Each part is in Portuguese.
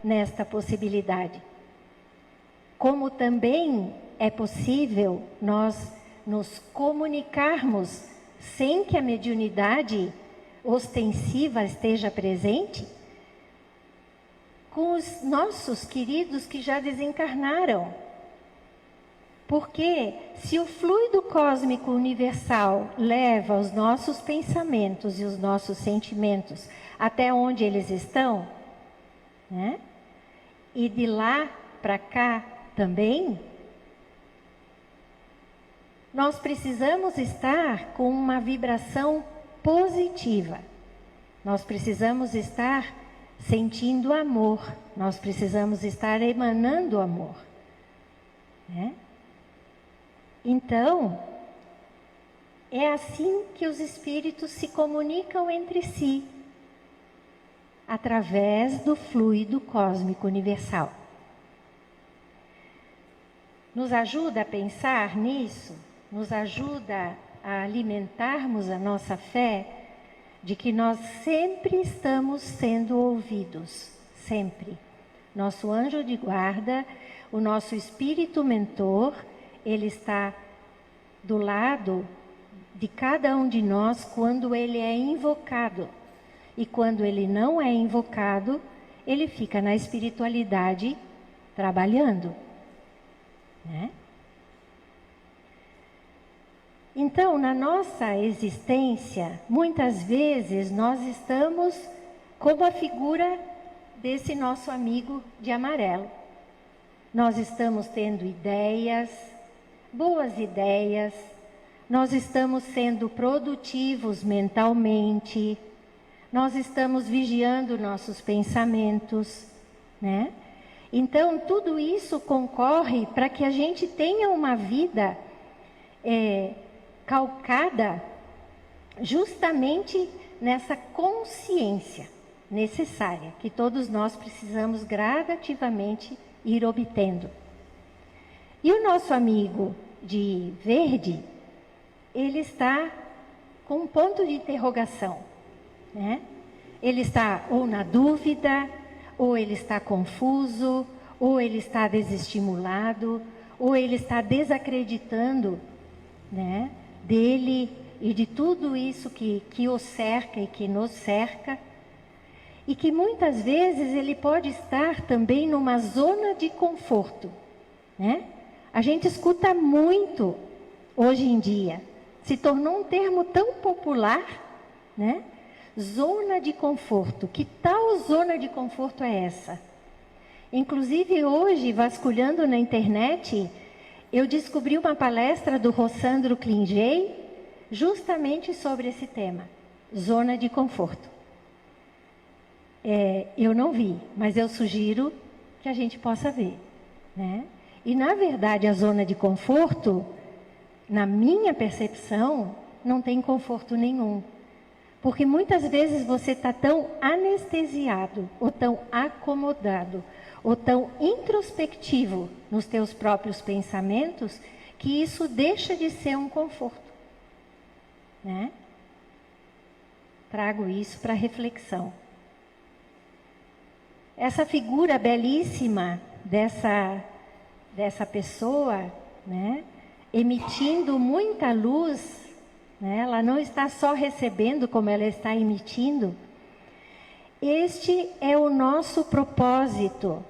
nesta possibilidade. Como também é possível nós nos comunicarmos sem que a mediunidade ostensiva esteja presente com os nossos queridos que já desencarnaram. Porque se o fluido cósmico universal leva os nossos pensamentos e os nossos sentimentos até onde eles estão, né? E de lá para cá também, nós precisamos estar com uma vibração positiva. Nós precisamos estar sentindo amor. Nós precisamos estar emanando amor, né? Então, é assim que os espíritos se comunicam entre si, através do fluido cósmico universal. Nos ajuda a pensar nisso, nos ajuda a alimentarmos a nossa fé de que nós sempre estamos sendo ouvidos, sempre. Nosso anjo de guarda, o nosso espírito mentor, ele está do lado de cada um de nós quando ele é invocado. E quando ele não é invocado, ele fica na espiritualidade trabalhando, né? Então, na nossa existência, muitas vezes nós estamos como a figura desse nosso amigo de amarelo. Nós estamos tendo ideias, boas ideias, nós estamos sendo produtivos mentalmente, nós estamos vigiando nossos pensamentos, né? Então, tudo isso concorre para que a gente tenha uma vida calcada justamente nessa consciência necessária, que todos nós precisamos gradativamente ir obtendo. E o nosso amigo de verde, ele está com um ponto de interrogação, né? Ele está ou na dúvida, ou ele está confuso, ou ele está desestimulado, ou ele está desacreditando, né, dele e de tudo isso que o cerca e que nos cerca. E que muitas vezes ele pode estar também numa zona de conforto, né? A gente escuta muito hoje em dia, se tornou um termo tão popular, né? Zona de conforto. Que tal zona de conforto é essa? Inclusive hoje, vasculhando na internet, eu descobri uma palestra do Rossandro Klingey justamente sobre esse tema, zona de conforto. Eu não vi, mas eu sugiro que a gente possa ver, né? E, na verdade, a zona de conforto, na minha percepção, não tem conforto nenhum. Porque muitas vezes você está tão anestesiado, ou tão acomodado, ou tão introspectivo nos teus próprios pensamentos, que isso deixa de ser um conforto, né? Trago isso para reflexão. Essa figura belíssima dessa pessoa, né, emitindo muita luz, né, ela não está só recebendo como ela está emitindo. Este é o nosso propósito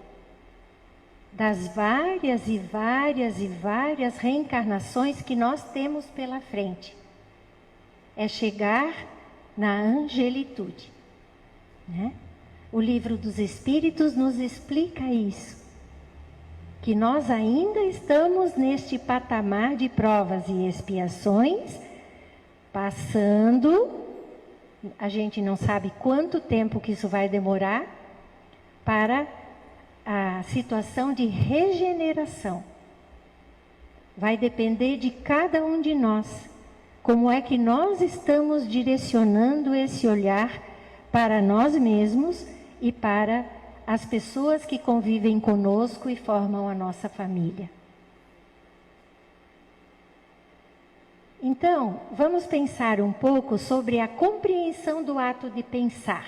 das várias e várias e várias reencarnações que nós temos pela frente. É chegar na angelitude, né? O Livro dos Espíritos nos explica isso, que nós ainda estamos neste patamar de provas e expiações, passando, a gente não sabe quanto tempo que isso vai demorar, para a situação de regeneração. Vai depender de cada um de nós, como é que nós estamos direcionando esse olhar para nós mesmos e para as pessoas que convivem conosco e formam a nossa família. Então, vamos pensar um pouco sobre a compreensão do ato de pensar.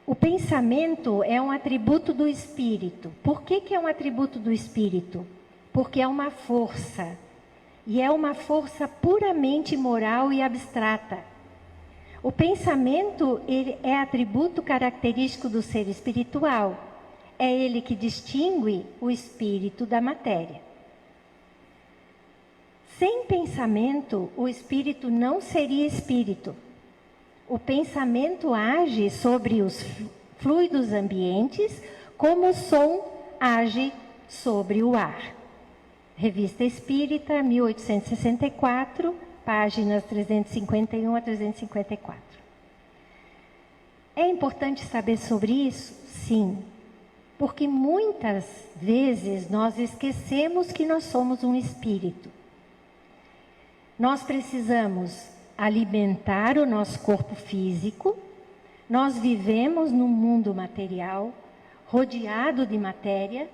O pensamento é um atributo do espírito. Por que é um atributo do espírito? Porque é uma força. E é uma força puramente moral e abstrata. O pensamento ele é atributo característico do ser espiritual. É ele que distingue o espírito da matéria. Sem pensamento, o espírito não seria espírito. O pensamento age sobre os fluidos ambientes como o som age sobre o ar. Revista Espírita, 1864, páginas 351 a 354. É importante saber sobre isso? Sim, porque muitas vezes nós esquecemos que nós somos um espírito. Nós precisamos alimentar o nosso corpo físico. Nós vivemos num mundo material, rodeado de matéria.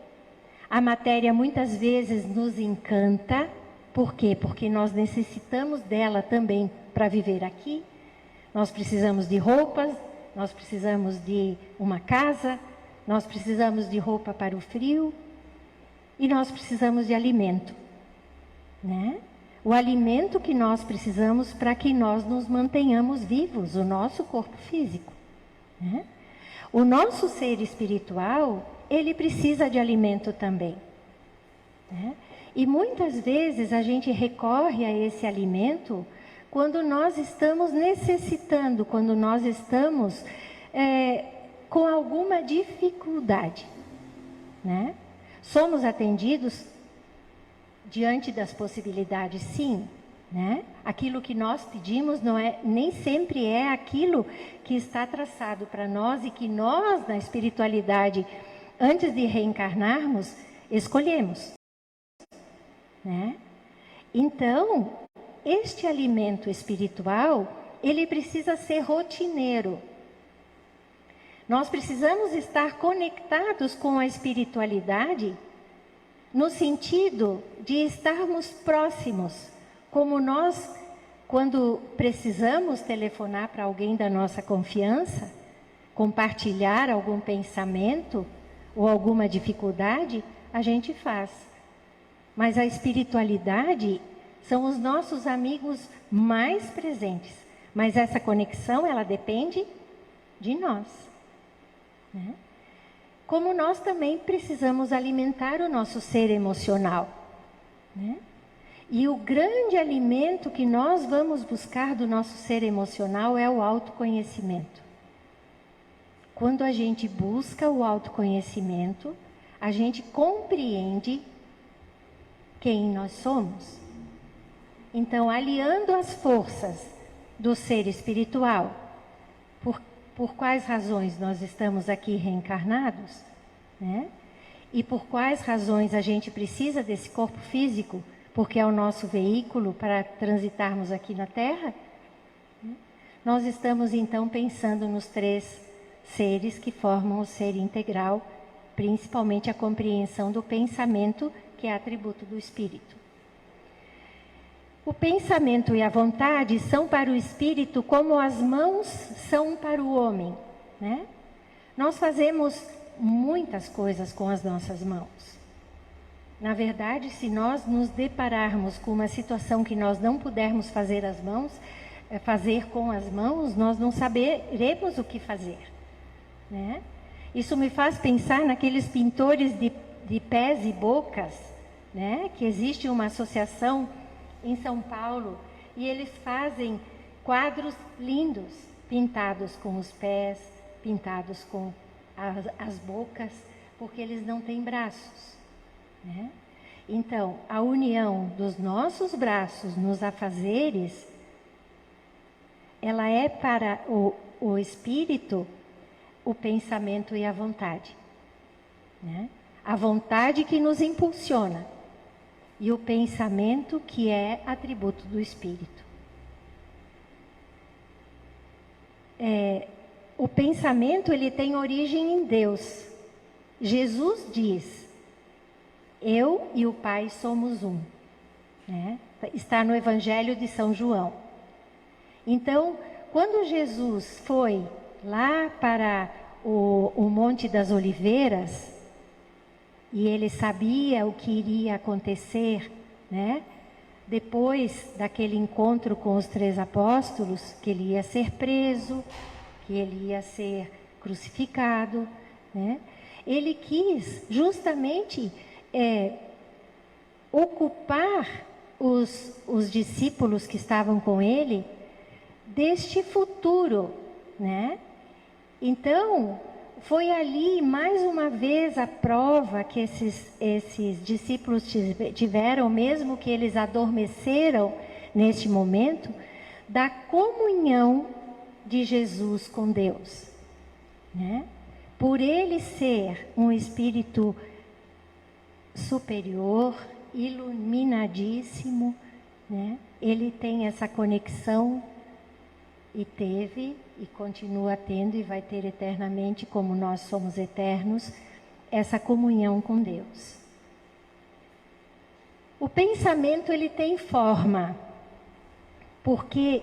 A matéria muitas vezes nos encanta. Por quê? Porque nós necessitamos dela também para viver aqui. Nós precisamos de roupas, nós precisamos de uma casa, nós precisamos de roupa para o frio e nós precisamos de alimento, né? O alimento que nós precisamos para que nós nos mantenhamos vivos, o nosso corpo físico, né? O nosso ser espiritual, ele precisa de alimento também, né? E muitas vezes a gente recorre a esse alimento quando nós estamos necessitando, quando nós estamos com alguma dificuldade, né? Somos atendidos diante das possibilidades, sim, né? Aquilo que nós pedimos nem sempre é aquilo que está traçado para nós e que nós, na espiritualidade, antes de reencarnarmos, escolhemos, né? Então, este alimento espiritual, ele precisa ser rotineiro. Nós precisamos estar conectados com a espiritualidade no sentido de estarmos próximos, como nós, quando precisamos telefonar para alguém da nossa confiança, compartilhar algum pensamento ou alguma dificuldade, a gente faz. Mas a espiritualidade são os nossos amigos mais presentes. Mas essa conexão, ela depende de nós, né? Como nós também precisamos alimentar o nosso ser emocional, né? E o grande alimento que nós vamos buscar do nosso ser emocional é o autoconhecimento. Quando a gente busca o autoconhecimento, a gente compreende quem nós somos. Então, aliando as forças do ser espiritual, por quais razões nós estamos aqui reencarnados, né? E por quais razões a gente precisa desse corpo físico, porque é o nosso veículo para transitarmos aqui na Terra, né? Nós estamos então pensando nos três seres que formam o ser integral, principalmente a compreensão do pensamento, que é atributo do espírito. O pensamento e a vontade são para o espírito como as mãos são para o homem, né? Nós fazemos muitas coisas com as nossas mãos. Na verdade, se nós nos depararmos com uma situação que nós não pudermos fazer com as mãos, nós não saberemos o que fazer, né? Isso me faz pensar naqueles pintores de pés e bocas, né? Que existe uma associação em São Paulo, e eles fazem quadros lindos, pintados com os pés, pintados com as bocas, porque eles não têm braços, né? Então, a união dos nossos braços nos afazeres, ela é para o espírito o pensamento e a vontade, né? A vontade que nos impulsiona, e o pensamento que é atributo do espírito. O pensamento, ele tem origem em Deus. Jesus diz, eu e o Pai somos um, né? Está no Evangelho de São João. Então, quando Jesus foi lá para o Monte das Oliveiras, e ele sabia o que iria acontecer, né? Depois daquele encontro com os 3 apóstolos, que ele ia ser preso, que ele ia ser crucificado, né? Ele quis justamente ocupar os discípulos que estavam com ele deste futuro, né? Então, foi ali mais uma vez a prova que esses discípulos tiveram, mesmo que eles adormeceram neste momento, da comunhão de Jesus com Deus, né? Por ele ser um espírito superior, iluminadíssimo, né? Ele tem essa conexão, e teve, e continua tendo, e vai ter eternamente, como nós somos eternos, essa comunhão com Deus. O pensamento, ele tem forma, porque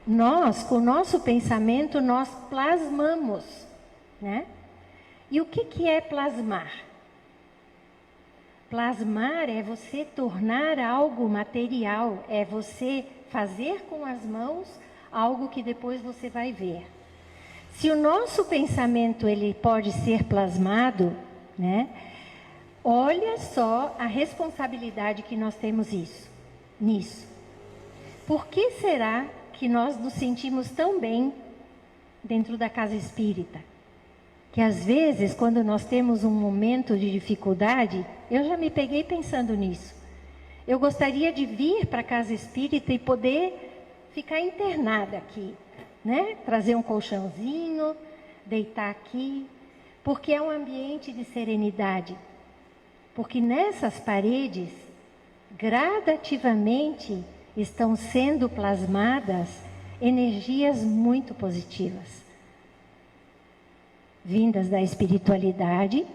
nós, com o nosso pensamento, nós plasmamos, né? E o que é plasmar? Plasmar é você tornar algo material, é você fazer com as mãos algo que depois você vai ver. Se o nosso pensamento ele pode ser plasmado, né? Olha só a responsabilidade que nós temos nisso. Por que será que nós nos sentimos tão bem dentro da casa espírita? Que às vezes, quando nós temos um momento de dificuldade, eu já me peguei pensando nisso. Eu gostaria de vir para a casa espírita e poder ficar internada aqui, né? Trazer um colchãozinho, deitar aqui, porque é um ambiente de serenidade. Porque nessas paredes, gradativamente, estão sendo plasmadas energias muito positivas, vindas da espiritualidade.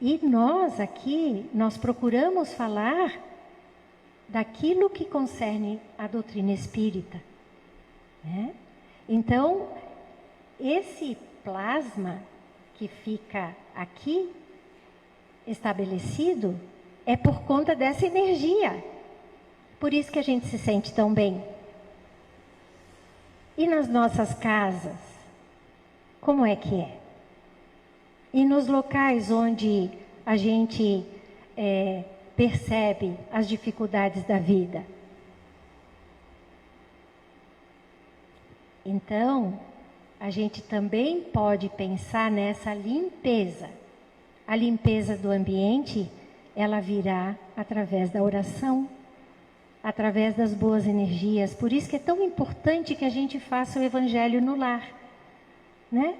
E nós aqui, nós procuramos falar daquilo que concerne a doutrina espírita, né? Então, esse plasma que fica aqui estabelecido é por conta dessa energia. Por isso que a gente se sente tão bem. E nas nossas casas, como é que é? E nos locais onde a gente percebe as dificuldades da vida. Então, a gente também pode pensar nessa limpeza. A limpeza do ambiente, ela virá através da oração, através das boas energias. Por isso que é tão importante que a gente faça o Evangelho no lar, né?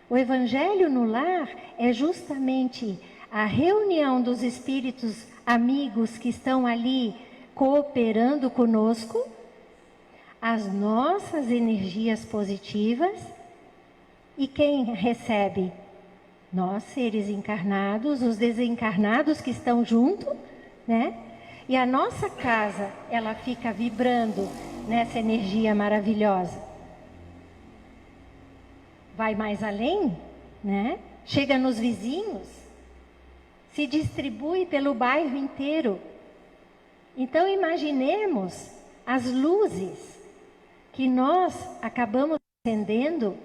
O Evangelho no lar é justamente a reunião dos espíritos amigos que estão ali cooperando conosco, as nossas energias positivas, e quem recebe? Nós, seres encarnados, os desencarnados que estão junto, né? E a nossa casa, ela fica vibrando nessa energia maravilhosa. Vai mais além, né? Chega nos vizinhos, se distribui pelo bairro inteiro. Então imaginemos as luzes que nós acabamos acendendo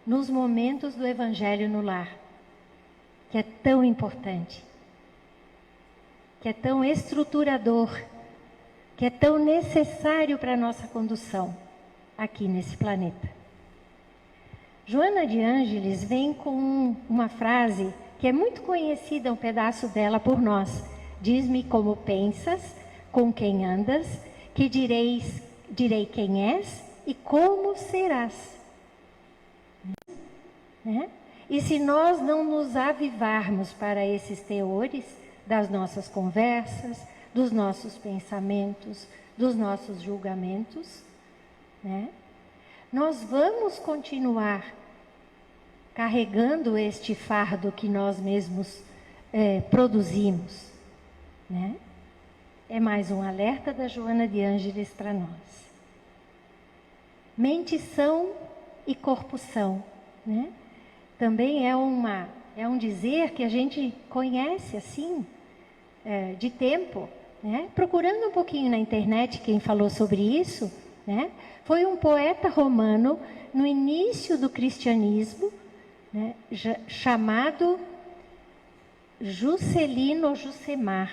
nos momentos do Evangelho no lar, que é tão importante, que é tão estruturador, que é tão necessário para a nossa condução aqui nesse planeta. Joana de Ângeles vem com uma frase que é muito conhecida, um pedaço dela por nós. Diz-me como pensas, com quem andas, que direi quem és e como serás. Né? E se nós não nos avivarmos para esses teores das nossas conversas, dos nossos pensamentos, dos nossos julgamentos, né? Nós vamos continuar carregando este fardo que nós mesmos produzimos, né? É mais um alerta da Joana de Ângeles para nós. Mente são e corpo são, né? também é um dizer que a gente conhece assim, de tempo, né? Procurando um pouquinho na internet quem falou sobre isso, né? Foi um poeta romano no início do cristianismo, né? Chamado Juscelino ou Jucemar,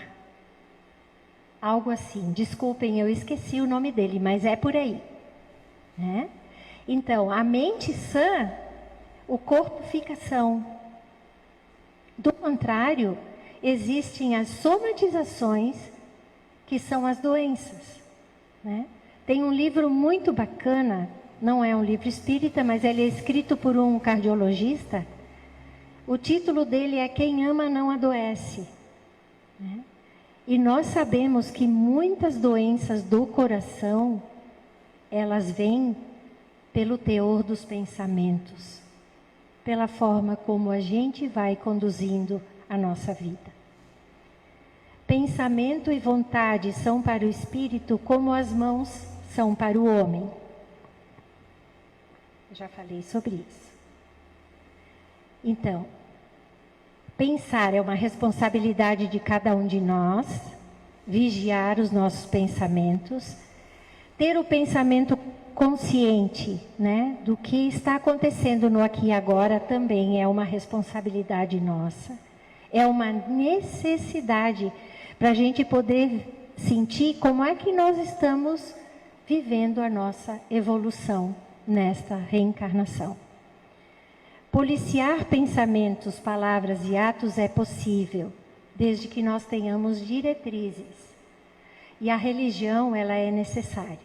algo assim. Desculpem, eu esqueci o nome dele, mas é por aí, né? Então, a mente sã, o corpo fica são. Do contrário, existem as somatizações, que são as doenças, né? Tem um livro muito bacana, não é um livro espírita, mas ele é escrito por um cardiologista. O título dele é Quem Ama Não Adoece, né? E nós sabemos que muitas doenças do coração, elas vêm pelo teor dos pensamentos, pela forma como a gente vai conduzindo a nossa vida. Pensamento e vontade são para o espírito como as mãos são para o homem. Já falei sobre isso. Então, pensar é uma responsabilidade de cada um de nós, vigiar os nossos pensamentos, ter o pensamento consciente, né, do que está acontecendo no aqui e agora também é uma responsabilidade nossa, é uma necessidade para a gente poder sentir como é que nós estamos vivendo a nossa evolução nesta reencarnação. Policiar pensamentos, palavras e atos é possível, desde que nós tenhamos diretrizes. E a religião, ela é necessária,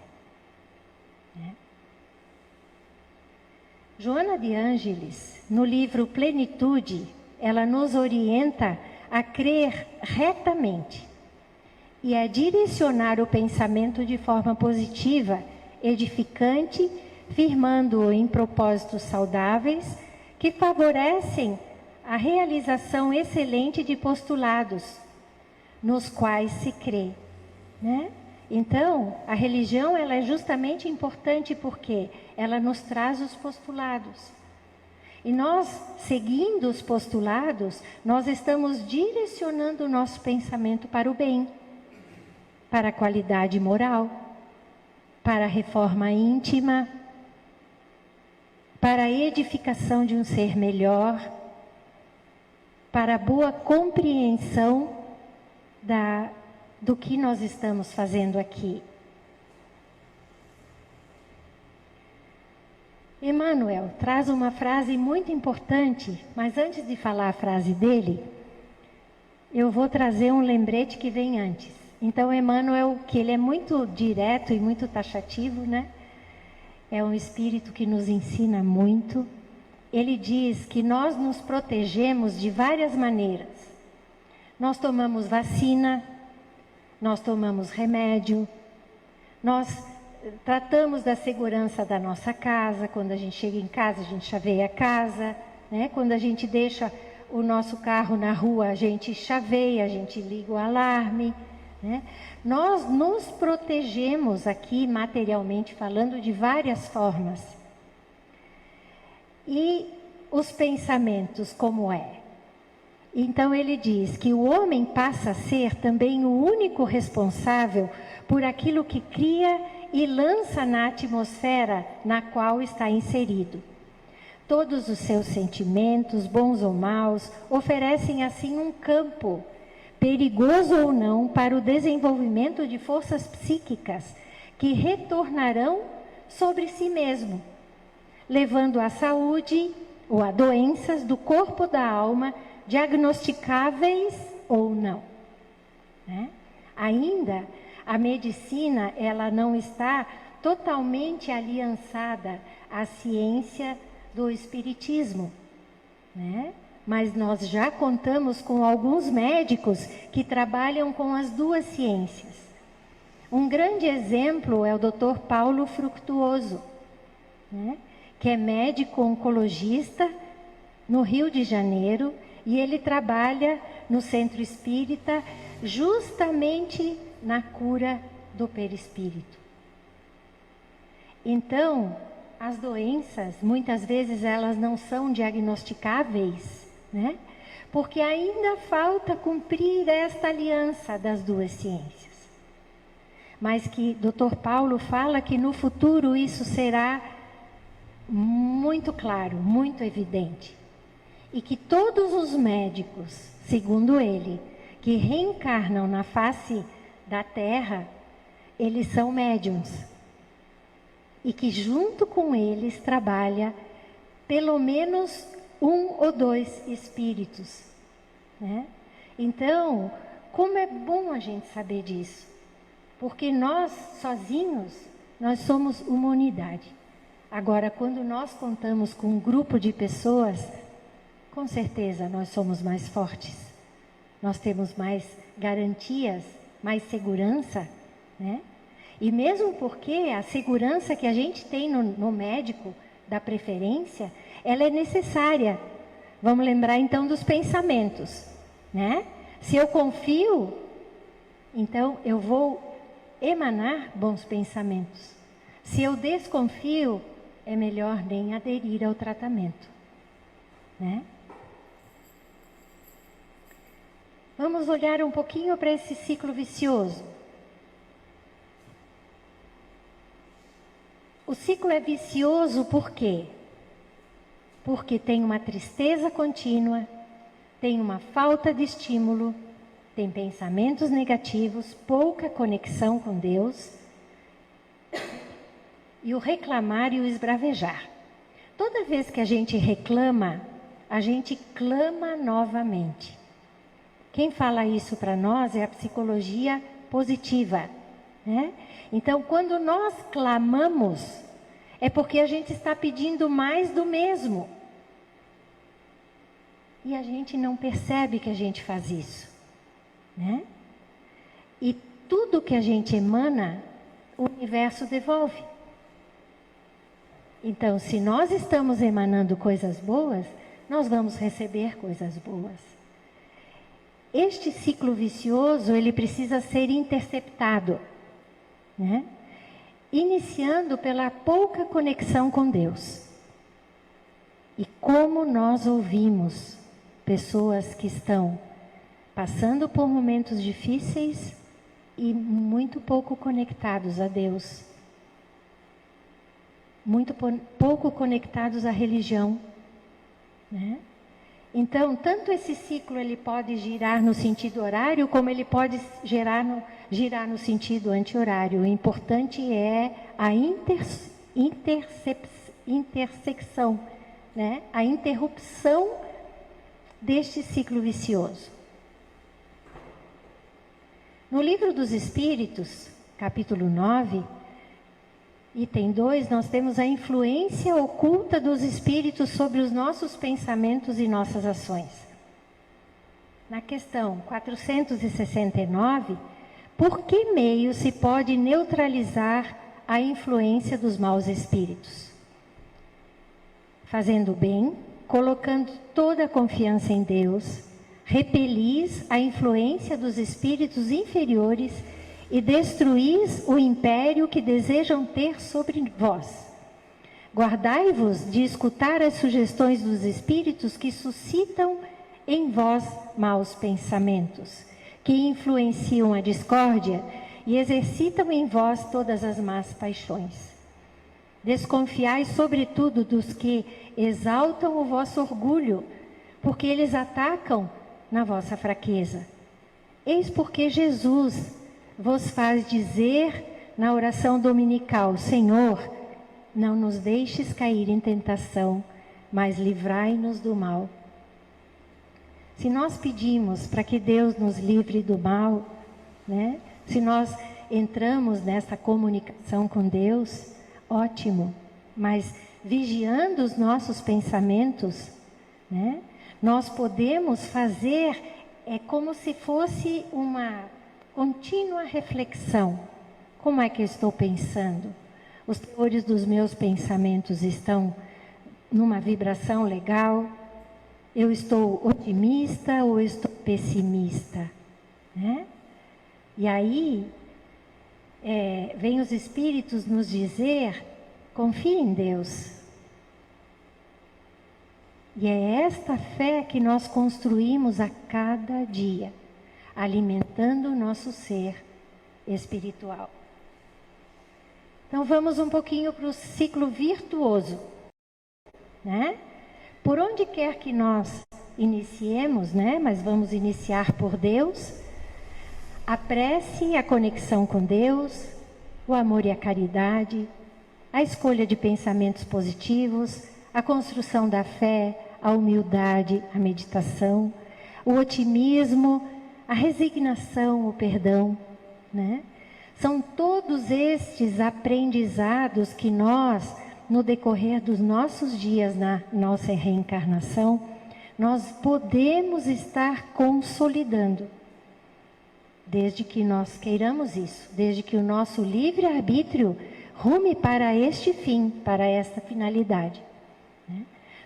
né? Joana de Ângeles, no livro Plenitude, ela nos orienta a crer retamente e a direcionar o pensamento de forma positiva, edificante, firmando-o em propósitos saudáveis que favorecem a realização excelente de postulados nos quais se crê, né? Então, a religião, ela é justamente importante porque ela nos traz os postulados. E nós, seguindo os postulados, nós estamos direcionando o nosso pensamento para o bem, para a qualidade moral, para a reforma íntima, para a edificação de um ser melhor, para a boa compreensão do que nós estamos fazendo aqui. Emmanuel traz uma frase muito importante, mas antes de falar a frase dele, eu vou trazer um lembrete que vem antes. Então, Emmanuel, que ele é muito direto e muito taxativo, né? É um espírito que nos ensina muito. Ele diz que nós nos protegemos de várias maneiras. Nós tomamos vacina, nós tomamos remédio, nós tratamos da segurança da nossa casa. Quando a gente chega em casa, a gente chaveia a casa, né? Quando a gente deixa o nosso carro na rua, a gente chaveia, a gente liga o alarme, né? Nós nos protegemos aqui, materialmente falando, de várias formas. E os pensamentos, como é? Então ele diz que o homem passa a ser também o único responsável por aquilo que cria e lança na atmosfera na qual está inserido. Todos os seus sentimentos, bons ou maus, oferecem assim um campo, perigoso ou não, para o desenvolvimento de forças psíquicas que retornarão sobre si mesmo, levando à saúde ou a doenças do corpo da alma, diagnosticáveis ou não, né? Ainda a medicina, ela não está totalmente aliançada à ciência do espiritismo, né? Mas nós já contamos com alguns médicos que trabalham com as duas ciências. Um grande exemplo é o Dr. Paulo Fructuoso, né? Que é médico oncologista no Rio de Janeiro, e ele trabalha no Centro Espírita justamente na cura do perispírito. Então, as doenças, muitas vezes elas não são diagnosticáveis, né? Porque ainda falta cumprir esta aliança das duas ciências. Mas que Dr. Paulo fala que no futuro isso será muito claro, muito evidente. E que todos os médicos, segundo ele, que reencarnam na face da Terra, eles são médiuns. E que junto com eles trabalha pelo menos 1 ou 2 espíritos, né? Então, como é bom a gente saber disso. Porque nós, sozinhos, nós somos uma unidade. Agora, quando nós contamos com um grupo de pessoas, com certeza nós somos mais fortes. Nós temos mais garantias, mais segurança, né? E mesmo porque a segurança que a gente tem no médico, da preferência, ela é necessária. Vamos lembrar então dos pensamentos, né? Se eu confio, então eu vou emanar bons pensamentos. Se eu desconfio, é melhor nem aderir ao tratamento, né? Vamos olhar um pouquinho para esse ciclo vicioso. O ciclo é vicioso por quê? Porque tem uma tristeza contínua, tem uma falta de estímulo, tem pensamentos negativos, pouca conexão com Deus e o reclamar e o esbravejar. Toda vez que a gente reclama, a gente clama novamente. Quem fala isso para nós é a psicologia positiva, né? Então, quando nós clamamos, é porque a gente está pedindo mais do mesmo. E a gente não percebe que a gente faz isso, né? E tudo que a gente emana, o universo devolve. Então, se nós estamos emanando coisas boas, nós vamos receber coisas boas. Este ciclo vicioso, ele precisa ser interceptado, né? Iniciando pela pouca conexão com Deus. E como nós ouvimos pessoas que estão passando por momentos difíceis e muito pouco conectados a Deus. Muito pouco conectados à religião, né? Então, tanto esse ciclo ele pode girar no sentido horário, como ele pode girar no sentido anti-horário. O importante é a intersecção, né? A interrupção deste ciclo vicioso. No Livro dos Espíritos, capítulo 9, item 2, nós temos a influência oculta dos espíritos sobre os nossos pensamentos e nossas ações. Na questão 469, por que meio se pode neutralizar a influência dos maus espíritos? Fazendo o bem, colocando toda a confiança em Deus, repelis a influência dos espíritos inferiores e destruís o império que desejam ter sobre vós. Guardai-vos de escutar as sugestões dos espíritos que suscitam em vós maus pensamentos, que influenciam a discórdia e exercitam em vós todas as más paixões. Desconfiai sobretudo dos que exaltam o vosso orgulho, porque eles atacam na vossa fraqueza. Eis porque Jesus vos faz dizer na oração dominical: Senhor, não nos deixes cair em tentação, mas livrai-nos do mal. Se nós pedimos para que Deus nos livre do mal, né? Se nós entramos nessa comunicação com Deus, ótimo, mas vigiando os nossos pensamentos, né? Nós podemos fazer, como se fosse uma contínua reflexão. Como é que eu estou pensando? Os teores dos meus pensamentos estão numa vibração legal? Eu estou otimista ou estou pessimista? Né? E aí, vem os espíritos nos dizer Confie em Deus. E é esta fé que nós construímos a cada dia, alimentando o nosso ser espiritual. Então vamos um pouquinho para o ciclo virtuoso, né? Por onde quer que nós iniciemos, né? Mas vamos iniciar por Deus. A prece e a conexão com Deus, o amor e a caridade, a escolha de pensamentos positivos, a construção da fé, a humildade, a meditação, o otimismo, a resignação, o perdão, né? São todos estes aprendizados que nós, no decorrer dos nossos dias na nossa reencarnação, nós podemos estar consolidando. Desde que nós queiramos isso, desde que o nosso livre-arbítrio rume para este fim, para esta finalidade, né?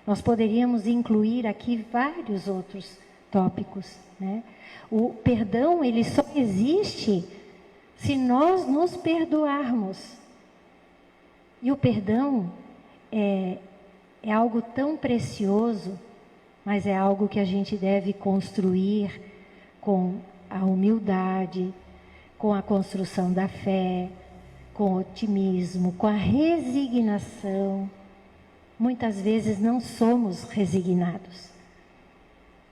Nós poderíamos incluir aqui vários outros tópicos, né? O perdão, ele só existe se nós nos perdoarmos. E o perdão é algo tão precioso, mas é algo que a gente deve construir com a humildade, com a construção da fé, com o otimismo, com a resignação. Muitas vezes não somos resignados.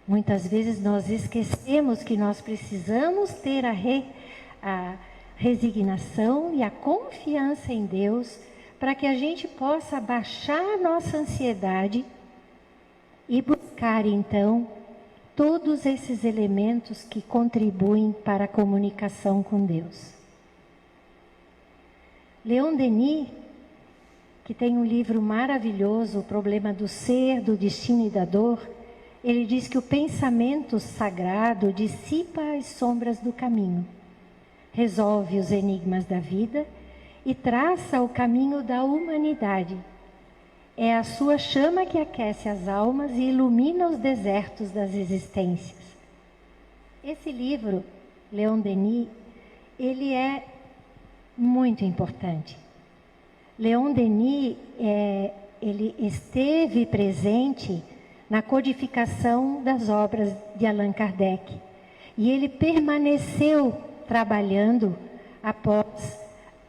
Muitas vezes nós esquecemos que nós precisamos ter a resignação e a confiança em Deus para que a gente possa baixar a nossa ansiedade e buscar então todos esses elementos que contribuem para a comunicação com Deus. Leon Denis, que tem um livro maravilhoso, O Problema do Ser, do Destino e da Dor, ele diz que o pensamento sagrado dissipa as sombras do caminho, resolve os enigmas da vida e traça o caminho da humanidade. É a sua chama que aquece as almas e ilumina os desertos das existências. Esse livro, Leon Denis, ele é muito importante. Leon Denis, ele esteve presente na codificação das obras de Allan Kardec. E ele permaneceu trabalhando após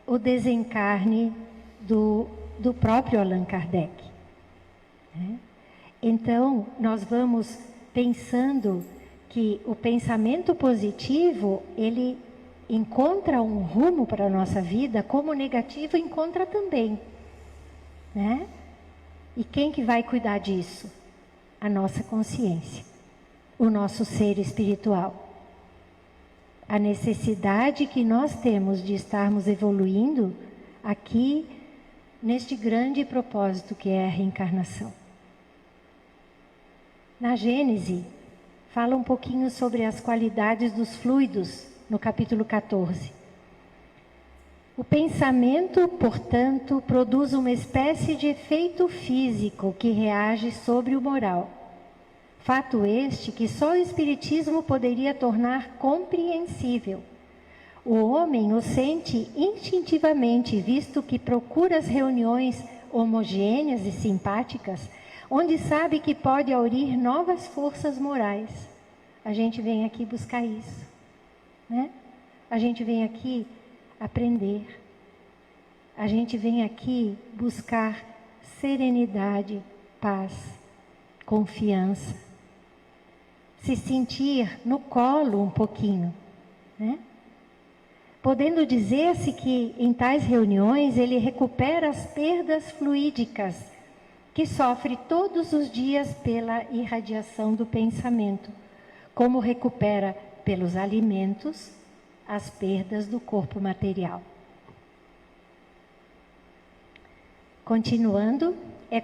o desencarne do próprio Allan Kardec, né? Então, nós vamos pensando que o pensamento positivo, ele encontra um rumo para a nossa vida, como o negativo encontra também, né? E quem que vai cuidar disso? A nossa consciência, o nosso ser espiritual. A necessidade que nós temos de estarmos evoluindo aqui neste grande propósito que é a reencarnação. Na Gênese, fala um pouquinho sobre as qualidades dos fluidos, no capítulo 14. O pensamento, portanto, produz uma espécie de efeito físico que reage sobre o moral. Fato este que só o Espiritismo poderia tornar compreensível. O homem o sente instintivamente, visto que procura as reuniões homogêneas e simpáticas, onde sabe que pode aurir novas forças morais. A gente vem aqui buscar isso, né? A gente vem aqui aprender. A gente vem aqui buscar serenidade, paz, confiança. Se sentir no colo um pouquinho, né? Podendo dizer-se que em tais reuniões ele recupera as perdas fluídicas que sofre todos os dias pela irradiação do pensamento, como recupera pelos alimentos as perdas do corpo material. Continuando, que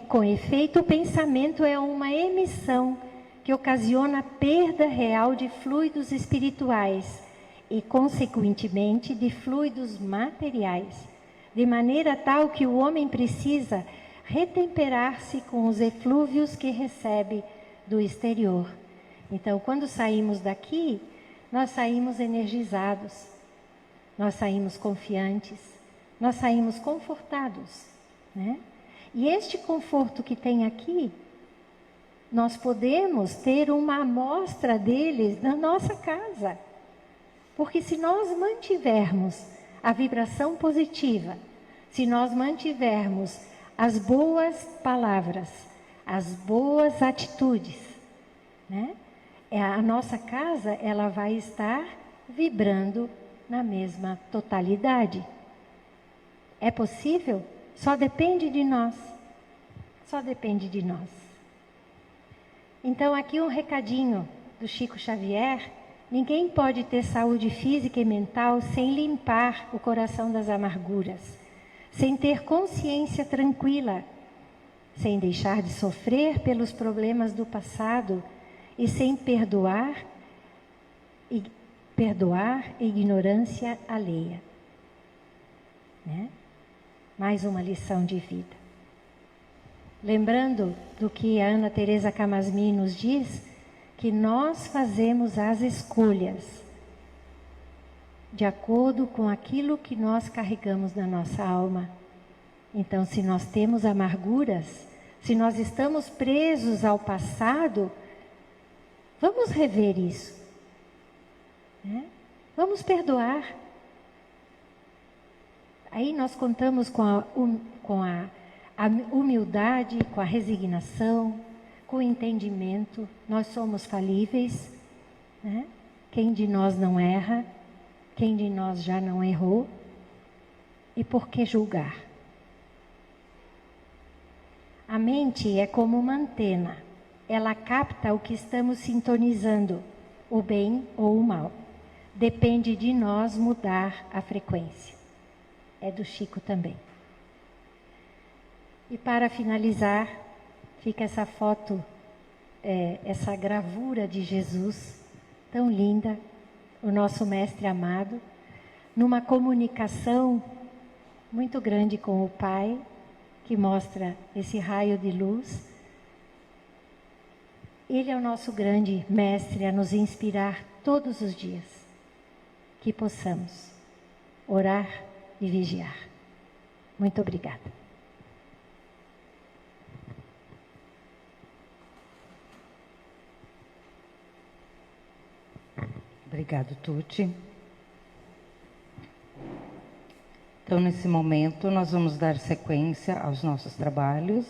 com efeito o pensamento é uma emissão que ocasiona a perda real de fluidos espirituais e, consequentemente, de fluidos materiais, de maneira tal que o homem precisa retemperar-se com os eflúvios que recebe do exterior. Então, quando saímos daqui, nós saímos energizados, nós saímos confiantes, nós saímos confortados, né? E este conforto que tem aqui, nós podemos ter uma amostra deles na nossa casa. Porque se nós mantivermos a vibração positiva, se nós mantivermos as boas palavras, as boas atitudes, né? A nossa casa, ela vai estar vibrando na mesma totalidade. É possível? Só depende de nós. Só depende de nós. Então, aqui um recadinho do Chico Xavier. Ninguém pode ter saúde física e mental sem limpar o coração das amarguras, sem ter consciência tranquila, sem deixar de sofrer pelos problemas do passado e sem perdoar ignorância alheia. Né? Mais uma lição de vida. Lembrando do que a Ana Teresa Camasmi nos diz, que nós fazemos as escolhas de acordo com aquilo que nós carregamos na nossa alma. Então, se nós temos amarguras, se nós estamos presos ao passado, vamos rever isso. Né? Vamos perdoar. Aí nós contamos com a humildade, com a resignação, com o entendimento. Nós somos falíveis, né? Quem de nós não erra? Quem de nós já não errou? E por que julgar? A mente é como uma antena. Ela capta o que estamos sintonizando, o bem ou o mal. Depende de nós mudar a frequência. É do Chico também. E para finalizar, fica essa foto, essa gravura de Jesus, tão linda, o nosso mestre amado, numa comunicação muito grande com o Pai, que mostra esse raio de luz. Ele é o nosso grande mestre a nos inspirar todos os dias, que possamos orar e vigiar. Muito obrigada. Obrigado, Tuti. Então, nesse momento, nós vamos dar sequência aos nossos trabalhos.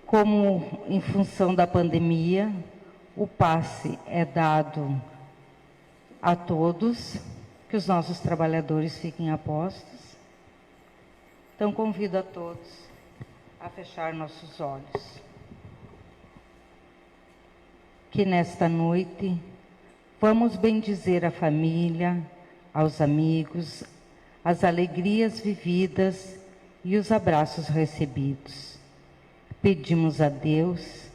Como, em função da pandemia, o passe é dado a todos, que os nossos trabalhadores fiquem a postos. Então, convido a todos a fechar nossos olhos. Que nesta noite vamos bendizer a família, aos amigos, as alegrias vividas e os abraços recebidos. Pedimos a Deus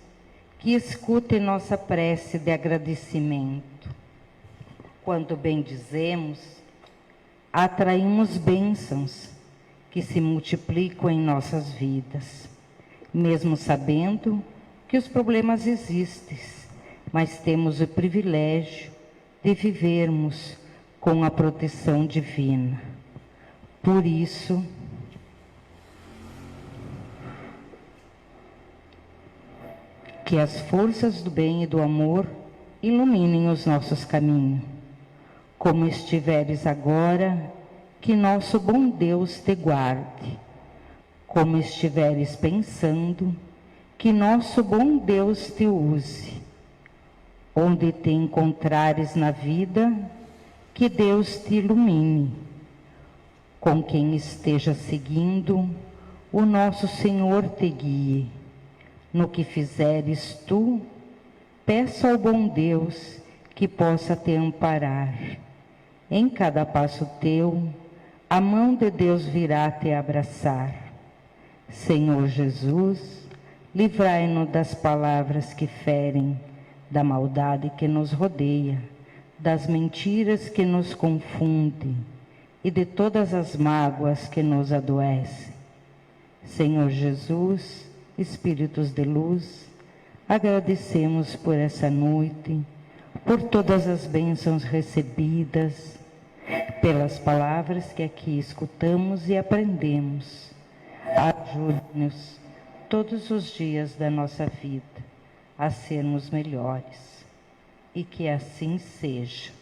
que escute nossa prece de agradecimento. Quando bendizemos, atraímos bênçãos que se multiplicam em nossas vidas, mesmo sabendo que os problemas existem, mas temos o privilégio de vivermos com a proteção divina. Por isso, que as forças do bem e do amor iluminem os nossos caminhos. Como estiveres agora, que nosso bom Deus te guarde. Como estiveres pensando, que nosso bom Deus te use. Onde te encontrares na vida, que Deus te ilumine. Com quem esteja seguindo, o nosso Senhor te guie. No que fizeres tu, peça ao bom Deus que possa te amparar. Em cada passo teu, a mão de Deus virá te abraçar. Senhor Jesus, livrai-nos das palavras que ferem, da maldade que nos rodeia, das mentiras que nos confundem e de todas as mágoas que nos adoecem. Senhor Jesus, Espíritos de luz, agradecemos por essa noite, por todas as bênçãos recebidas, pelas palavras que aqui escutamos e aprendemos. Ajude-nos todos os dias da nossa vida a sermos melhores. E que assim seja.